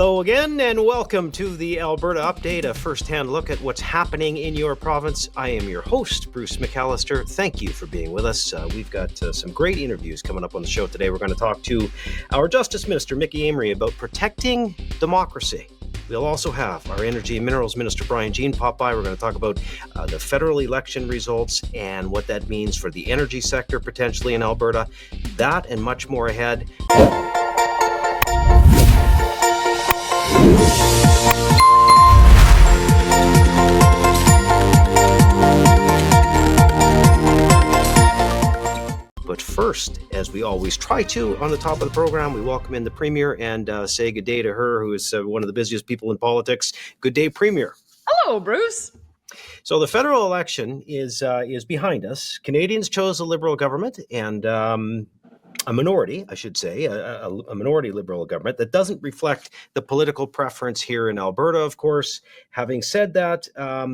Hello again, and welcome to the Alberta Update, a first-hand look at what's happening in your province. I am your host, Bruce McAllister. Thank you for being with us. We've got some great interviews coming up on the show today. We're going to talk to our Justice Minister, Mickey Amery, about protecting democracy. We'll also have our Energy and Minerals Minister, Brian Jean, pop by. We're going to talk about the federal election results and what that means for the energy sector potentially in Alberta. That and much more ahead. But first, as we always try to on the top of the program, we welcome in the Premier and say good day to her, who is one of the busiest people in politics. Good day, Premier. Hello, Bruce. So the federal election is behind us. Canadians chose a Liberal government and a minority, I should say, a minority Liberal government that doesn't reflect the political preference here in Alberta, of course. Having said that, a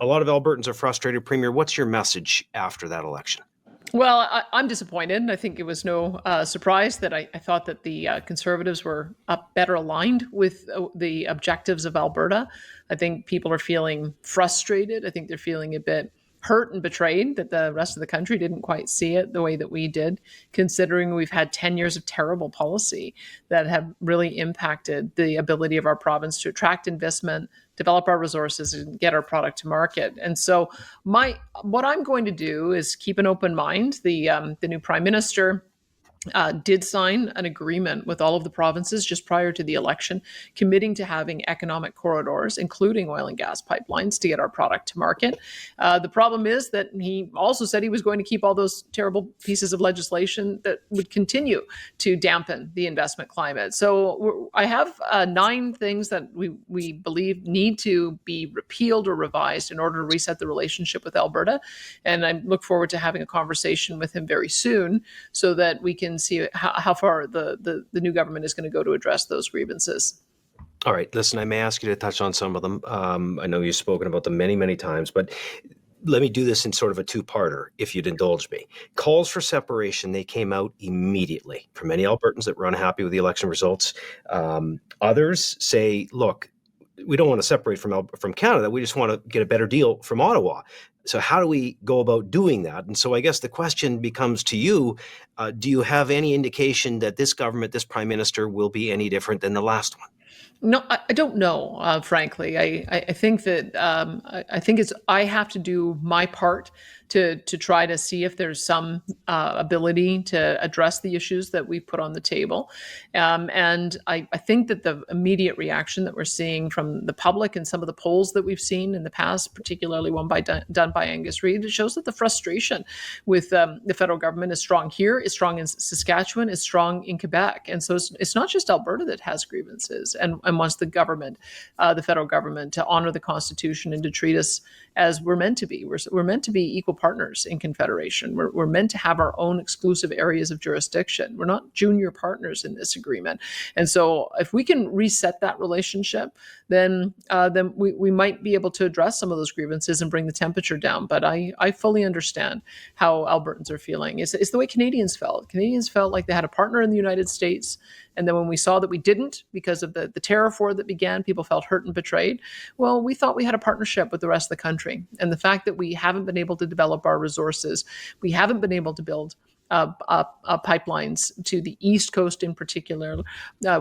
lot of Albertans are frustrated. Premier, what's your message after that election? Well, I'm disappointed. I think it was no surprise that I thought that the Conservatives were better aligned with the objectives of Alberta. I think people are feeling frustrated. I think they're feeling a bit hurt and betrayed that the rest of the country didn't quite see it the way that we did, considering we've had 10 years of terrible policy that have really impacted the ability of our province to attract investment, develop our resources, and get our product to market. And so what I'm going to do is keep an open mind. The new Prime Minister did sign an agreement with all of the provinces just prior to the election, committing to having economic corridors, including oil and gas pipelines, to get our product to market. The problem is that he also said he was going to keep all those terrible pieces of legislation that would continue to dampen the investment climate. So I have 9 things that we believe need to be repealed or revised in order to reset the relationship with Alberta. And I look forward to having a conversation with him very soon so that we can see how far the new government is going to go to address those grievances. All right. Listen, I may ask you to touch on some of them. I know you've spoken about them many, many times, but let me do this in sort of a two-parter, if you'd indulge me. Calls for separation, they came out immediately from many Albertans that were unhappy with the election results. Others say, look, we don't want to separate from Canada. We just want to get a better deal from Ottawa. So how do we go about doing that? And so I guess the question becomes to you, do you have any indication that this government, this Prime Minister, will be any different than the last one? No, I don't know, frankly. I think that I have to do my part to try to see if there's some ability to address the issues that we put on the table. And I think that the immediate reaction that we're seeing from the public and some of the polls that we've seen in the past, particularly one done by Angus Reid, it shows that the frustration with the federal government is strong here, is strong in Saskatchewan, is strong in Quebec. And so it's not just Alberta that has grievances and wants the government, the federal government, to honor the Constitution and to treat us as we're meant to be. We're meant to be equal partners in Confederation. We're meant to have our own exclusive areas of jurisdiction. We're not junior partners in this agreement. And so if we can reset that relationship, then we might be able to address some of those grievances and bring the temperature down. But I fully understand how Albertans are feeling. It's the way Canadians felt. Canadians felt like they had a partner in the United States. And then when we saw that we didn't, because of the tariff war that began, people felt hurt and betrayed. Well, we thought we had a partnership with the rest of the country. And the fact that we haven't been able to develop our resources, we haven't been able to build pipelines to the East Coast in particular.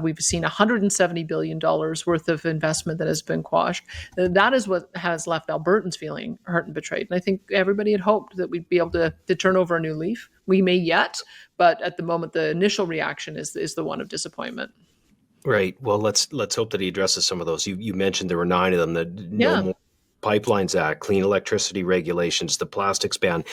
We've seen $170 billion worth of investment that has been quashed. That is what has left Albertans feeling hurt and betrayed. And I think everybody had hoped that we'd be able to turn over a new leaf. We may yet, but at the moment, the initial reaction is the one of disappointment. Right. Well, let's hope that he addresses some of those. You mentioned there were 9 of them. That no more Pipelines Act, clean electricity regulations, the plastics ban,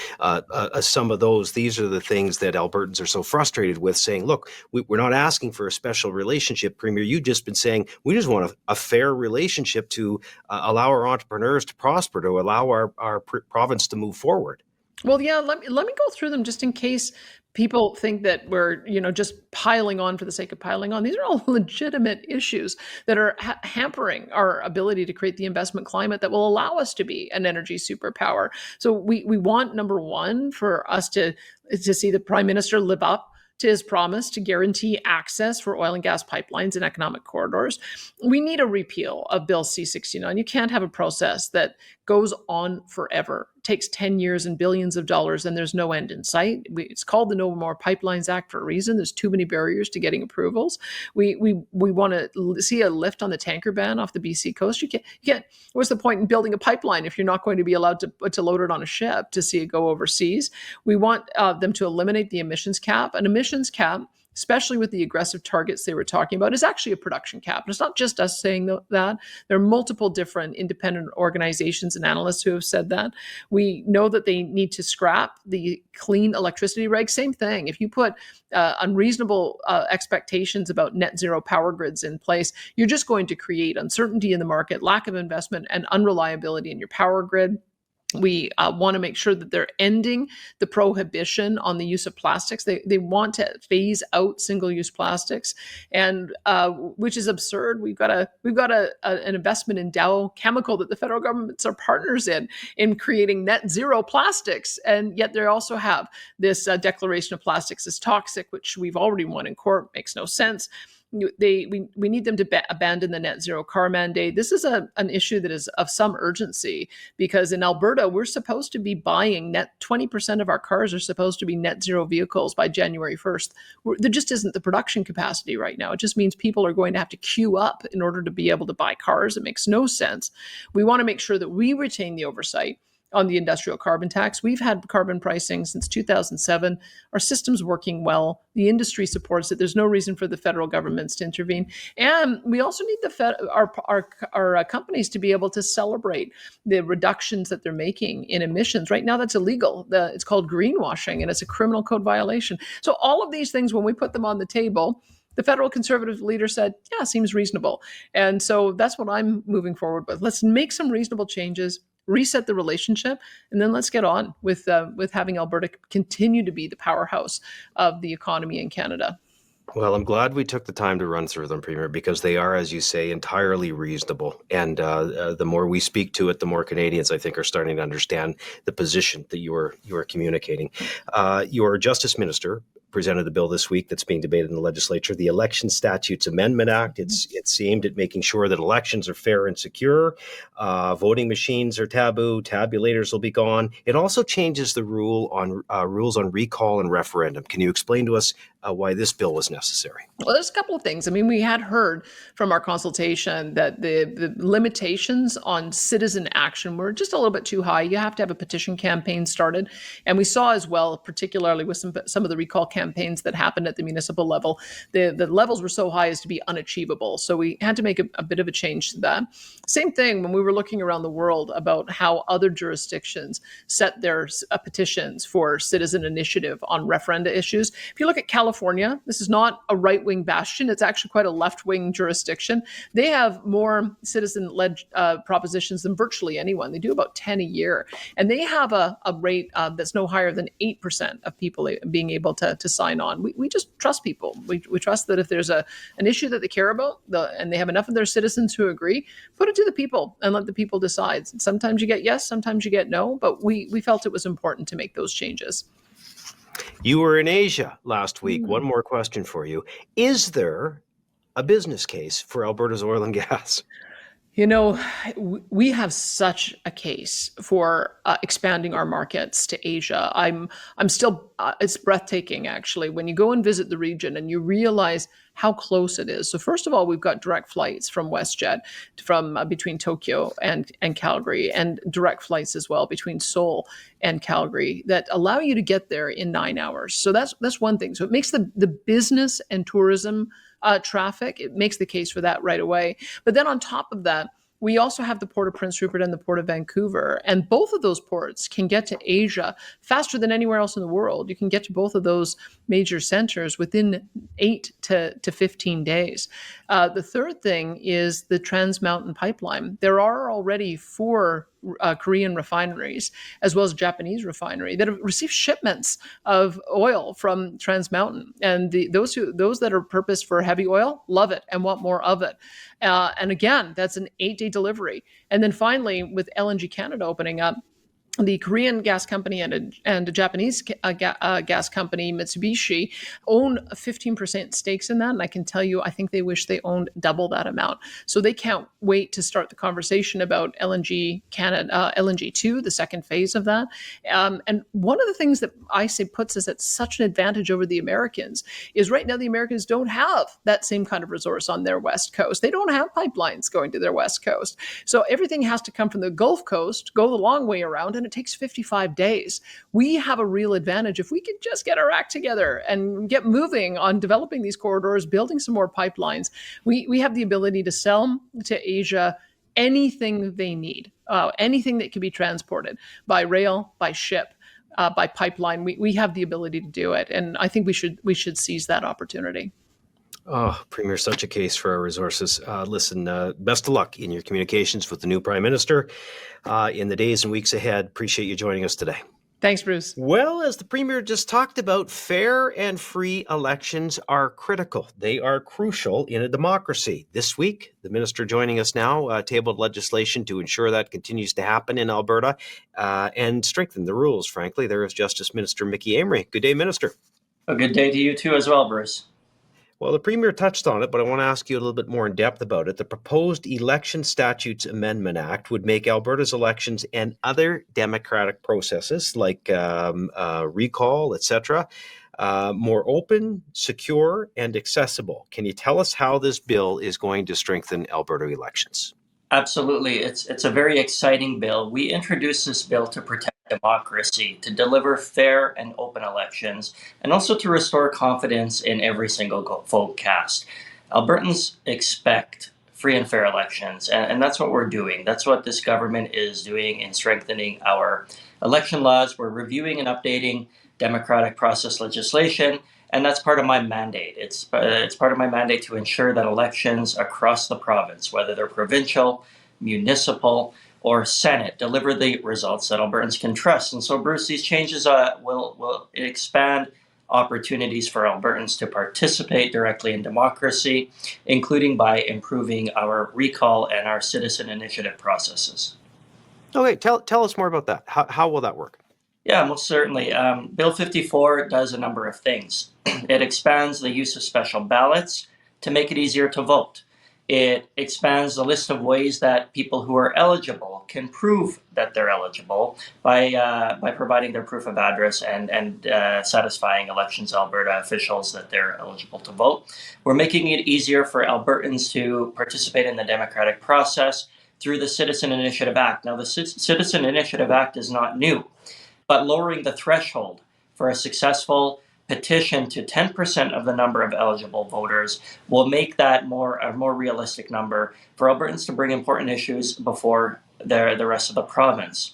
some of those, these are the things that Albertans are so frustrated with, saying, look, we're not asking for a special relationship, Premier. You've just been saying we just want a fair relationship to allow our entrepreneurs to prosper, to allow our province to move forward. Well, yeah, let me go through them just in case people think that we're, just piling on for the sake of piling on. These are all legitimate issues that are hampering our ability to create the investment climate that will allow us to be an energy superpower. So we want, number one, for us to see the Prime Minister live up to his promise to guarantee access for oil and gas pipelines and economic corridors. We need a repeal of Bill C-69. You can't have a process that goes on forever, takes 10 years and billions of dollars, and there's no end in sight. It's called the No More Pipelines Act for a reason. There's too many barriers to getting approvals. We want to see a lift on the tanker ban off the BC coast. You can't. What's the point in building a pipeline if you're not going to be allowed to load it on a ship to see it go overseas? We want them to eliminate the emissions cap. An emissions cap, especially with the aggressive targets they were talking about, is actually a production cap. And it's not just us saying that. There are multiple different independent organizations and analysts who have said that. We know that they need to scrap the clean electricity reg. Same thing. If you put unreasonable expectations about net zero power grids in place, you're just going to create uncertainty in the market, lack of investment, and unreliability in your power grid. We want to make sure that they're ending the prohibition on the use of plastics. They want to phase out single-use plastics, and which is absurd. We've got an investment in Dow Chemical that the federal governments are partners in creating net zero plastics, and yet they also have this declaration of plastics is toxic, which we've already won in court. Makes no sense. We need them to abandon the net zero car mandate. This is an issue that is of some urgency because in Alberta, we're supposed to be buying 20% of our cars are supposed to be net zero vehicles by January 1st. There just isn't the production capacity right now. It just means people are going to have to queue up in order to be able to buy cars. It makes no sense. We want to make sure that we retain the oversight on the industrial carbon tax. We've had carbon pricing since 2007. Our system's working well. The industry supports it. There's no reason for the federal governments to intervene. And we also need our companies to be able to celebrate the reductions that they're making in emissions. Right now, that's illegal. It's called greenwashing, and it's a criminal code violation. So all of these things, when we put them on the table, the federal conservative leader said, yeah, seems reasonable. And so that's what I'm moving forward with. Let's make some reasonable changes, reset the relationship, and then let's get on with having Alberta continue to be the powerhouse of the economy in Canada. Well, I'm glad we took the time to run through them, Premier, because they are, as you say, entirely reasonable. And the more we speak to it, the more Canadians, I think, are starting to understand the position that you are communicating. Your Justice Minister presented the bill this week that's being debated in the legislature, the Election Statutes Amendment Act. It's aimed at making sure that elections are fair and secure. Voting machines are taboo. Tabulators will be gone. It also changes the rules on recall and referendum. Can you explain to us why this bill was necessary? Well, there's a couple of things. I mean, we had heard from our consultation that the limitations on citizen action were just a little bit too high. You have to have a petition campaign started. And we saw as well, particularly with some of the recall campaigns that happened at the municipal level, the levels were so high as to be unachievable. So we had to make a bit of a change to that. Same thing when we were looking around the world about how other jurisdictions set their petitions for citizen initiative on referenda issues. If you look at California, this is not a right-wing bastion. It's actually quite a left-wing jurisdiction. They have more citizen-led propositions than virtually anyone. They do about 10 a year. And they have a rate that's no higher than 8% of people being able to sign on. We just trust people. We trust that if there's an issue that they care about and they have enough of their citizens who agree, put it to the people and let the people decide. Sometimes you get yes, sometimes you get no, but we felt it was important to make those changes. You were in Asia last week. One more question for you. Is there a business case for Alberta's oil and gas? You know, we have such a case for expanding our markets to Asia. I'm still, it's breathtaking actually, when you go and visit the region and you realize how close it is. So first of all, we've got direct flights from WestJet from between Tokyo and Calgary, and direct flights as well between Seoul and Calgary that allow you to get there in 9 hours. So that's one thing. So it makes the business and tourism traffic, it makes the case for that right away. But then on top of that, we also have the Port of Prince Rupert and the Port of Vancouver. And both of those ports can get to Asia faster than anywhere else in the world. You can get to both of those major centers within 8 to 15 days. The third thing is the Trans Mountain Pipeline. There are already 4 Korean refineries, as well as a Japanese refinery, that have received shipments of oil from Trans Mountain. And those that are purposed for heavy oil love it and want more of it. And again, that's an 8-day delivery. And then finally, with LNG Canada opening up, the Korean gas company and a Japanese gas company, Mitsubishi, own 15% stakes in that. And I can tell you, I think they wish they owned double that amount. So they can't wait to start the conversation about LNG Canada, LNG2, the second phase of that. And one of the things that I say puts us at such an advantage over the Americans is right now the Americans don't have that same kind of resource on their West Coast. They don't have pipelines going to their West Coast. So everything has to come from the Gulf Coast, go the long way around, and it takes 55 days. We have a real advantage if we could just get our act together and get moving on developing these corridors, building some more pipelines. We have the ability to sell to Asia anything they need, anything that can be transported by rail, by ship, by pipeline. We have the ability to do it, and I think we should seize that opportunity. Oh, Premier, such a case for our resources. Listen, best of luck in your communications with the new Prime Minister in the days and weeks ahead. Appreciate you joining us today. Thanks, Bruce. Well, as the Premier just talked about, fair and free elections are critical. They are crucial in a democracy. This week, the Minister joining us now tabled legislation to ensure that continues to happen in Alberta and strengthen the rules, frankly. There is Justice Minister Mickey Amery. Good day, Minister. A good day to you too as well, Bruce. Well, the Premier touched on it, but I want to ask you a little bit more in depth about it. The proposed Election Statutes Amendment Act would make Alberta's elections and other democratic processes like recall, etc., more open, secure, and accessible. Can you tell us how this bill is going to strengthen Alberta elections? Absolutely. It's a very exciting bill. We introduced this bill to protect democracy, to deliver fair and open elections, and also to restore confidence in every single vote cast. Albertans expect free and fair elections, and that's what we're doing. That's what this government is doing in strengthening our election laws. We're reviewing and updating democratic process legislation, and that's part of my mandate. It's part of my mandate to ensure that elections across the province, whether they're provincial, municipal, or Senate, deliver the results that Albertans can trust. And so, Bruce, these changes will expand opportunities for Albertans to participate directly in democracy, including by improving our recall and our citizen initiative processes. Okay, tell us more about that. How will that work? Yeah, most certainly. Bill 54 does a number of things. It expands the use of special ballots to make it easier to vote. It expands the list of ways that people who are eligible can prove that they're eligible by providing their proof of address and satisfying Elections Alberta officials that they're eligible to vote. We're making it easier for Albertans to participate in the democratic process through the Citizen Initiative Act. Now, the Citizen Initiative Act is not new, but lowering the threshold for a successful petition to 10% of the number of eligible voters will make that a more realistic number for Albertans to bring important issues before the rest of the province.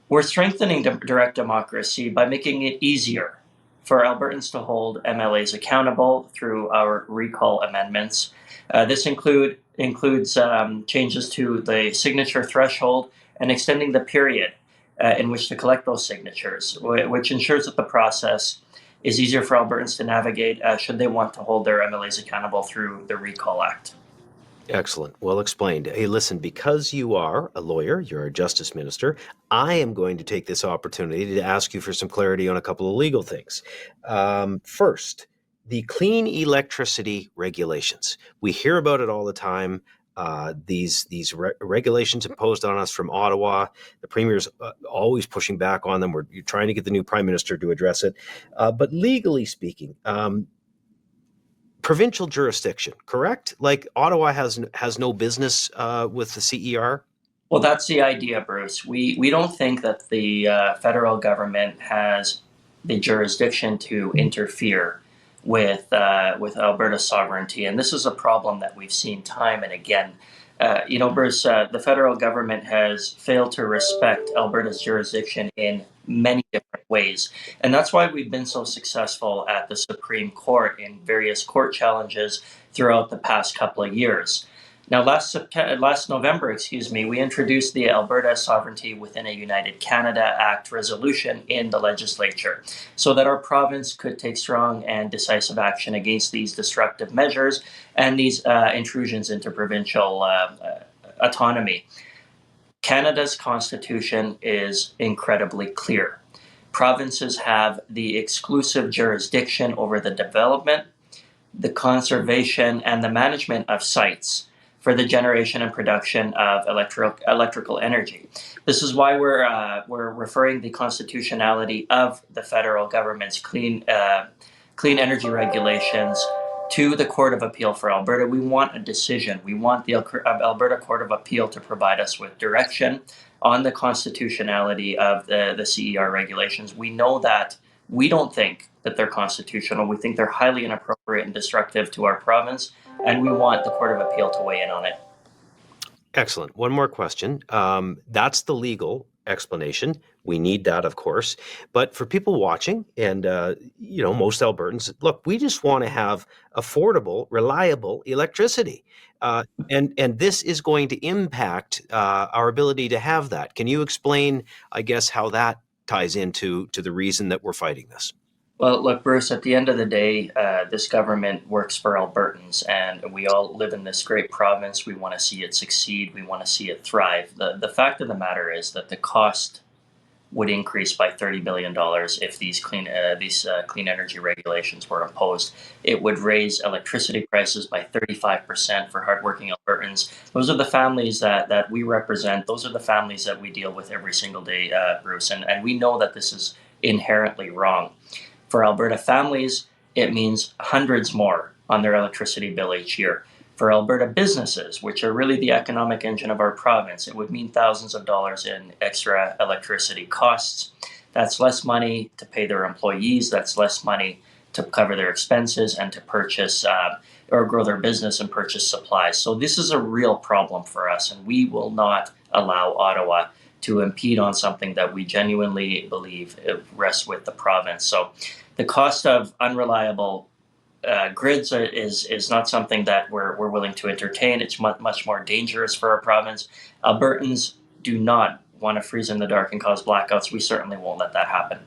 We're strengthening direct democracy by making it easier for Albertans to hold MLAs accountable through our recall amendments. This includes changes to the signature threshold and extending the period in which to collect those signatures, which ensures that the process is easier for Albertans to navigate should they want to hold their MLAs accountable through the Recall Act. Excellent. Well explained. Hey, listen, because you are a lawyer, you're a justice minister, I am going to take this opportunity to ask you for some clarity on a couple of legal things. First, the clean electricity regulations. We hear about it all the time. These regulations imposed on us from Ottawa, the Premier's always pushing back on them. You're trying to get the new Prime Minister to address it. But legally speaking, provincial jurisdiction, correct? Like Ottawa has no business with the CER? Well, that's the idea, Bruce. We don't think that the federal government has the jurisdiction to interfere with Alberta's sovereignty, and this is a problem that we've seen time and again. Bruce, the federal government has failed to respect Alberta's jurisdiction in many different ways, and that's why we've been so successful at the Supreme Court in various court challenges throughout the past couple of years. Now, last November, we introduced the Alberta Sovereignty Within a United Canada Act resolution in the legislature so that our province could take strong and decisive action against these destructive measures and these intrusions into provincial autonomy. Canada's constitution is incredibly clear. Provinces have the exclusive jurisdiction over the development, the conservation, and the management of sites for the generation and production of electrical energy. This is why we're referring the constitutionality of the federal government's clean energy regulations to the Court of Appeal for Alberta. We want a decision. We want the Alberta Court of Appeal to provide us with direction on the constitutionality of the CER regulations. We know that we don't think that they're constitutional. We think they're highly inappropriate and destructive to our province, and we want the Court of Appeal to weigh in on it. Excellent. One more question. That's the legal explanation. We need that, of course. But for people watching, and most Albertans, look, we just want to have affordable, reliable electricity, and this is going to impact our ability to have that. Can you explain, I guess, how that ties into the reason that we're fighting this? Well, look, Bruce, at the end of the day, this government works for Albertans, and we all live in this great province. We want to see it succeed. We want to see it thrive. The fact of the matter is that the cost would increase by $30 billion if these clean energy regulations were imposed. It would raise electricity prices by 35% for hardworking Albertans. Those are the families that we represent. Those are the families that we deal with every single day, Bruce, and we know that this is inherently wrong. For Alberta families, it means hundreds more on their electricity bill each year. For Alberta businesses, which are really the economic engine of our province, it would mean thousands of dollars in extra electricity costs. That's less money to pay their employees. That's less money to cover their expenses and to purchase or grow their business and purchase supplies. So this is a real problem for us, and we will not allow Ottawa to impede on something that we genuinely believe rests with the province. So the cost of unreliable grids is not something that we're willing to entertain. It's much more dangerous for our province. Albertans do not want to freeze in the dark and cause blackouts. We certainly won't let that happen.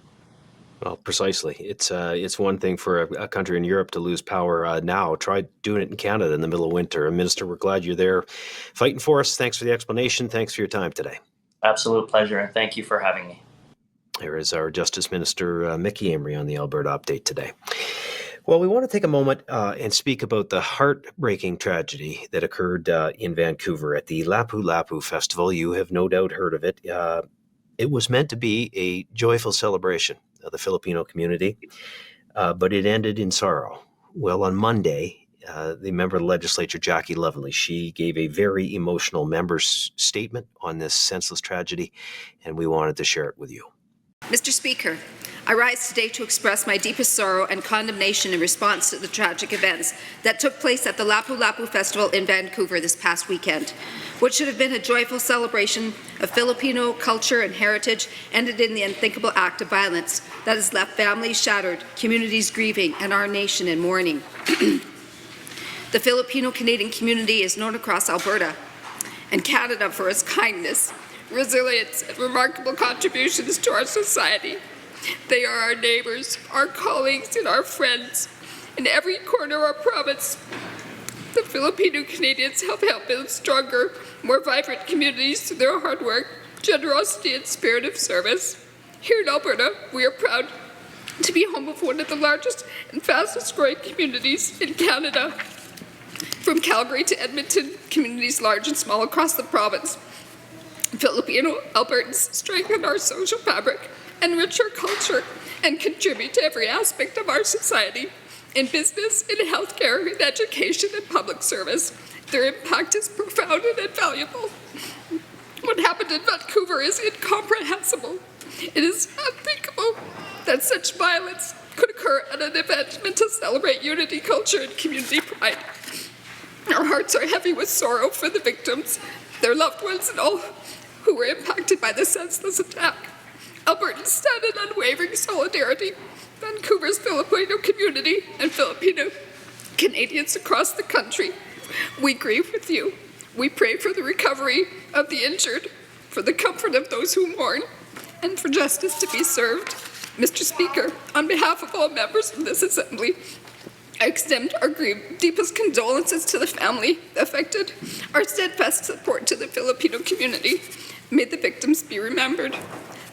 Well, precisely. It's one thing for a country in Europe to lose power now. Try doing it in Canada in the middle of winter. And Minister, we're glad you're there fighting for us. Thanks for the explanation. Thanks for your time today. Absolute pleasure, and thank you for having me. Here is our Justice Minister, Mickey Amory, on the Alberta Update today. Well, we want to take a moment and speak about the heartbreaking tragedy that occurred in Vancouver at the Lapu Lapu Festival. You have no doubt heard of it. It was meant to be a joyful celebration of the Filipino community, but it ended in sorrow. Well, on Monday, the member of the legislature, Jackie Lovely, she gave a very emotional member's statement on this senseless tragedy, and we wanted to share it with you. Mr. Speaker, I rise today to express my deepest sorrow and condemnation in response to the tragic events that took place at the Lapu Lapu Festival in Vancouver this past weekend. What should have been a joyful celebration of Filipino culture and heritage ended in the unthinkable act of violence that has left families shattered, communities grieving, and our nation in mourning. The Filipino-Canadian community is known across Alberta and Canada for its kindness, resilience, and remarkable contributions to our society. They are our neighbours, our colleagues, and our friends. In every corner of our province, the Filipino Canadians have helped build stronger, more vibrant communities through their hard work, generosity, and spirit of service. Here in Alberta, we are proud to be home of one of the largest and fastest growing communities in Canada. From Calgary to Edmonton, communities large and small across the province. Filipino Albertans strengthen our social fabric, enrich our culture, and contribute to every aspect of our society. In business, in healthcare, in education, and public service, their impact is profound and invaluable. What happened in Vancouver is incomprehensible. It is unthinkable that such violence could occur at an event meant to celebrate unity, culture, and community pride. Our hearts are heavy with sorrow for the victims, their loved ones, and all who were impacted by the senseless attack. Albertans stand in unwavering solidarity. Vancouver's Filipino community and Filipino Canadians across the country, we grieve with you. We pray for the recovery of the injured, for the comfort of those who mourn, and for justice to be served. Mr. Speaker, on behalf of all members of this Assembly, I extend our deepest condolences to the family affected, our steadfast support to the Filipino community, May the victims be remembered,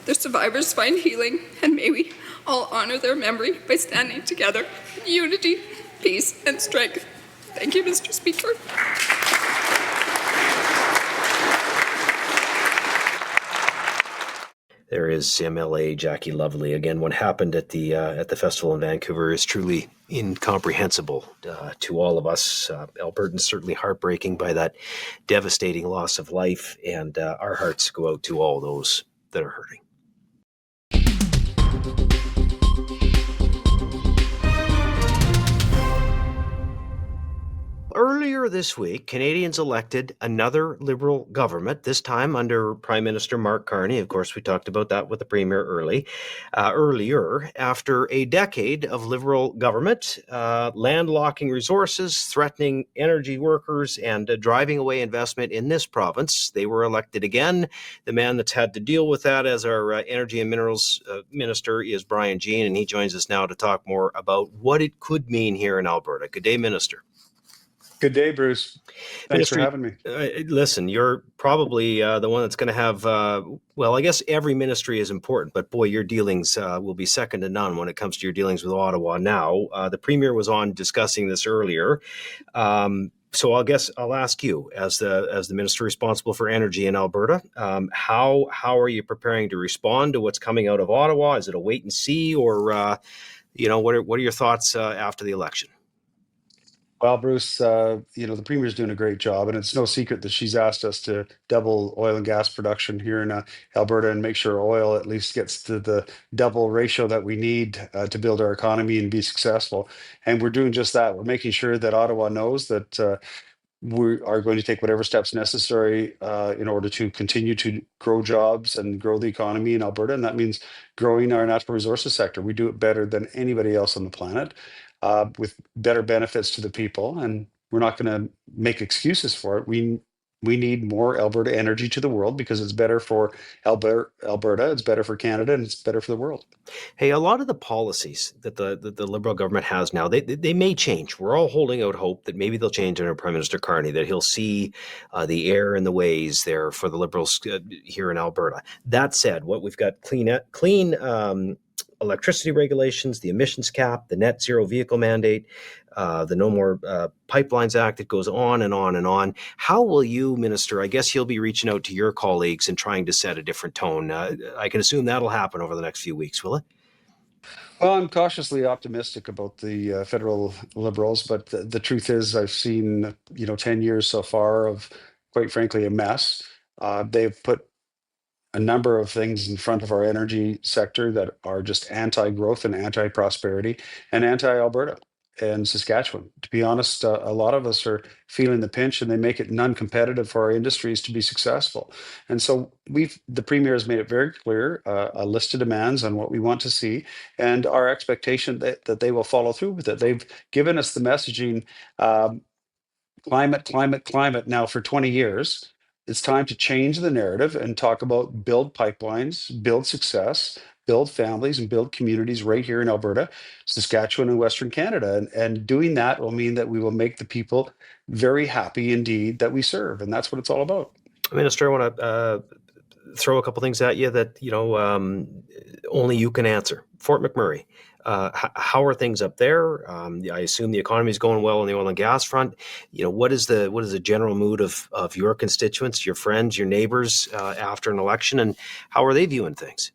their survivors find healing, and may we all honor their memory by standing together in unity, peace, and strength. Thank you, Mr. Speaker. There is MLA Jackie Lovely again. What happened at the festival in Vancouver is truly incomprehensible to all of us. Albertans certainly heartbreaking by that devastating loss of life, and our hearts go out to all those that are hurting. Earlier this week, Canadians elected another Liberal government, this time under Prime Minister Mark Carney. Of course, we talked about that with the Premier earlier. After a decade of Liberal government, landlocking resources, threatening energy workers, and driving away investment in this province, they were elected again. The man that's had to deal with that as our Energy and Minerals Minister is Brian Jean, and he joins us now to talk more about what it could mean here in Alberta. Good day, Minister. Good day, Bruce. Thanks for having me. Listen, you're probably the one that's going to have, well, I guess every ministry is important, but boy, your dealings will be second to none when it comes to your dealings with Ottawa now. The Premier was on discussing this earlier. So I'll ask you, as the minister responsible for energy in Alberta, how are you preparing to respond to what's coming out of Ottawa? Is it a wait and see, or what are your thoughts after the election? Well, Bruce, the Premier's doing a great job, and it's no secret that she's asked us to double oil and gas production here in Alberta and make sure oil at least gets to the double ratio that we need to build our economy and be successful. And we're doing just that. We're making sure that Ottawa knows that we are going to take whatever steps necessary in order to continue to grow jobs and grow the economy in Alberta. And that means growing our natural resources sector. We do it better than anybody else on the planet, with better benefits to the people. And we're not going to make excuses for it. We need more Alberta energy to the world because it's better for Alberta, it's better for Canada, and it's better for the world. Hey, a lot of the policies that the Liberal government has now, they may change. We're all holding out hope that maybe they'll change under Prime Minister Carney, that he'll see the error in the ways there for the Liberals here in Alberta. That said, what we've got clean electricity regulations, the emissions cap, the net zero vehicle mandate, the No More Pipelines Act. It goes on and on and on. How will you, Minister, I guess you'll be reaching out to your colleagues and trying to set a different tone. I can assume that'll happen over the next few weeks, will it? Well, I'm cautiously optimistic about the federal Liberals, but the truth is I've seen, 10 years so far of, quite frankly, a mess. They've put a number of things in front of our energy sector that are just anti-growth and anti-prosperity and anti-Alberta and Saskatchewan. To be honest, a lot of us are feeling the pinch, and they make it non-competitive for our industries to be successful. And so the Premier has made it very clear, a list of demands on what we want to see, and our expectation that they will follow through with it. They've given us the messaging, climate, climate, climate now for 20 years. It's time to change the narrative and talk about build pipelines, build success, build families, and build communities right here in Alberta, Saskatchewan, and Western Canada. And doing that will mean that we will make the people very happy indeed that we serve. And that's what it's all about. Minister, I want to throw a couple things at you that, only you can answer. Fort McMurray. How are things up there? I assume the economy is going well on the oil and gas front. What is the general mood of your constituents, your friends, your neighbors after an election, and how are they viewing things?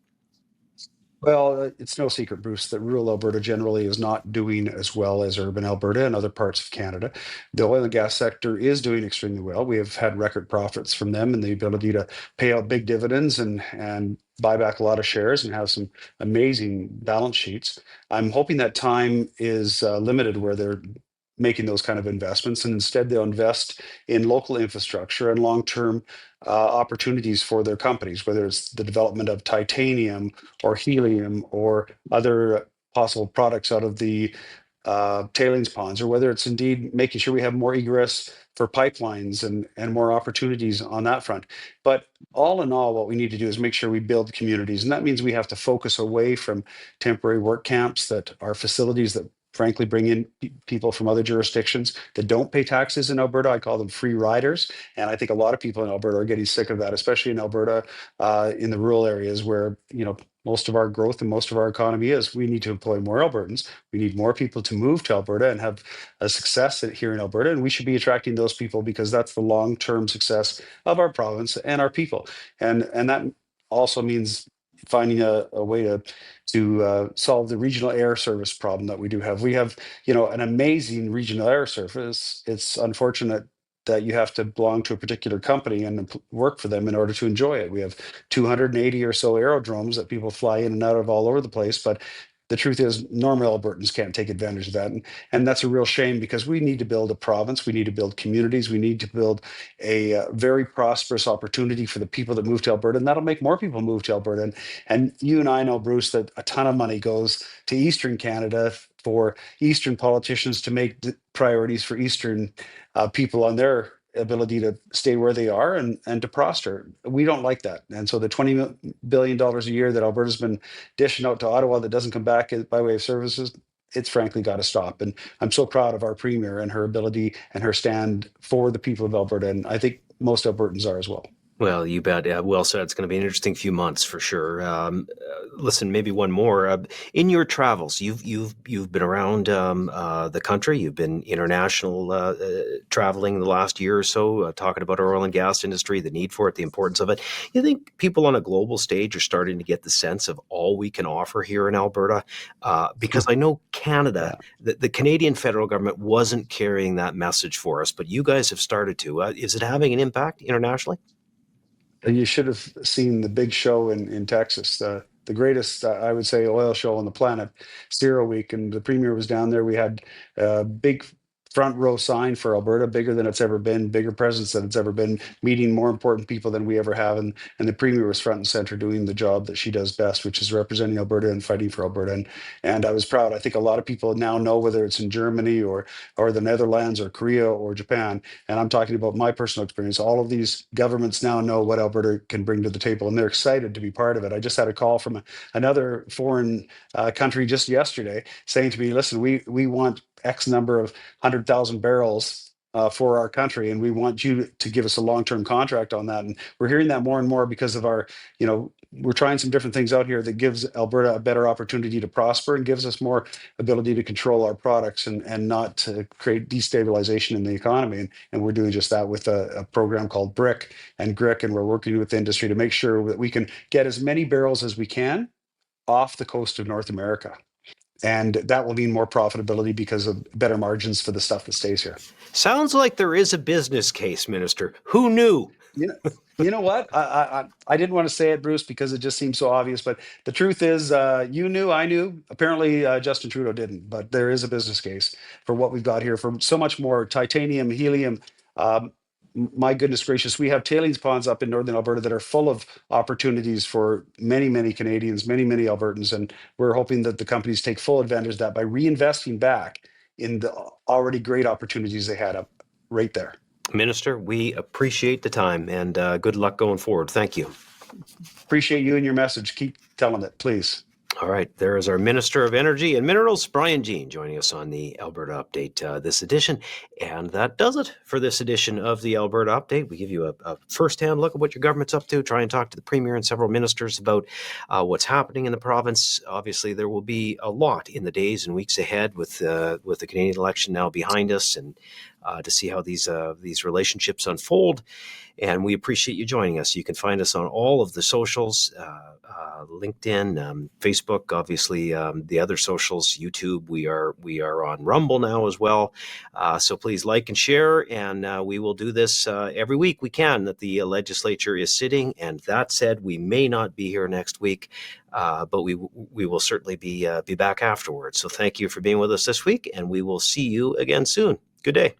Well, it's no secret, Bruce, that rural Alberta generally is not doing as well as urban Alberta and other parts of Canada. The oil and gas sector is doing extremely well. We have had record profits from them and the ability to pay out big dividends and buy back a lot of shares and have some amazing balance sheets. I'm hoping that time is limited where they're making those kind of investments, and instead they'll invest in local infrastructure and long-term opportunities for their companies, whether it's the development of titanium or helium or other possible products out of the tailings ponds, or whether it's indeed making sure we have more egress for pipelines and more opportunities on that front. But all in all, what we need to do is make sure we build communities. And that means we have to focus away from temporary work camps that are facilities that frankly bring in people from other jurisdictions that don't pay taxes in Alberta. I call them free riders. And I think a lot of people in Alberta are getting sick of that, especially in Alberta, in the rural areas where, most of our growth and most of our economy is. We need to employ more Albertans. We need more people to move to Alberta and have a success here in Alberta. And we should be attracting those people because that's the long-term success of our province and our people. And that also means finding a way to solve the regional air service problem that we do have. We have, an amazing regional air service. It's unfortunate that you have to belong to a particular company and work for them in order to enjoy it. We have 280 or so aerodromes that people fly in and out of all over the place, but the truth is normal Albertans can't take advantage of that. And that's a real shame because we need to build a province. We need to build communities. We need to build a very prosperous opportunity for the people that move to Alberta. And that'll make more people move to Alberta. And you and I know, Bruce, that a ton of money goes to Eastern Canada for Eastern politicians to make priorities for Eastern people on their ability to stay where they are and to prosper. We don't like that. And so the $20 billion a year that Alberta's been dishing out to Ottawa that doesn't come back by way of services, it's frankly got to stop. And I'm so proud of our premier and her ability and her stand for the people of Alberta. And I think most Albertans are as well. Well, you bet. Well said. It's going to be an interesting few months for sure. Listen, maybe one more. In your travels, you've been around the country. You've been international traveling the last year or so, talking about our oil and gas industry, the need for it, the importance of it. You think people on a global stage are starting to get the sense of all we can offer here in Alberta? Because I know Canada, the Canadian federal government wasn't carrying that message for us, but you guys have started to. Is it having an impact internationally? You should have seen the big show in Texas, the greatest, I would say, oil show on the planet, Zero Week, and the premier was down there. We had a big front row sign for Alberta, bigger than it's ever been, bigger presence than it's ever been, meeting more important people than we ever have. And the premier was front and center doing the job that she does best, which is representing Alberta and fighting for Alberta. And I was proud. I think a lot of people now know, whether it's in Germany or the Netherlands or Korea or Japan, and I'm talking about my personal experience, all of these governments now know what Alberta can bring to the table, and they're excited to be part of it. I just had a call from another foreign country just yesterday saying to me, listen, we want X number of 100,000 barrels for our country, and we want you to give us a long-term contract on that. And we're hearing that more and more because of our, we're trying some different things out here that gives Alberta a better opportunity to prosper and gives us more ability to control our products and not to create destabilization in the economy. And we're doing just that with a program called BRIC and GRIC, and we're working with the industry to make sure that we can get as many barrels as we can off the coast of North America. And that will mean more profitability because of better margins for the stuff that stays here. Sounds like there is a business case, Minister. Who knew? You know what? I didn't want to say it, Bruce, because it just seems so obvious. But the truth is, you knew, I knew. Apparently, Justin Trudeau didn't. But there is a business case for what we've got here, for so much more titanium, helium. My goodness gracious, we have tailings ponds up in Northern Alberta that are full of opportunities for many, many Canadians, many, many Albertans. And we're hoping that the companies take full advantage of that by reinvesting back in the already great opportunities they had up right there. Minister, we appreciate the time, and good luck going forward. Thank you. Appreciate you and your message. Keep telling it, please. All right. There is our Minister of Energy and Minerals, Brian Jean, joining us on the Alberta Update this edition. And that does it for this edition of the Alberta Update. We give you a first-hand look at what your government's up to, try and talk to the Premier and several ministers about what's happening in the province. Obviously, there will be a lot in the days and weeks ahead with the Canadian election now behind us, and to see how these relationships unfold. And we appreciate you joining us. You can find us on all of the socials, LinkedIn, Facebook, obviously the other socials, YouTube. We are on Rumble now as well. So please like and share, and we will do this every week we can that the legislature is sitting. And that said, we may not be here next week, but we will certainly be back afterwards. So thank you for being with us this week, and we will see you again soon. Good day.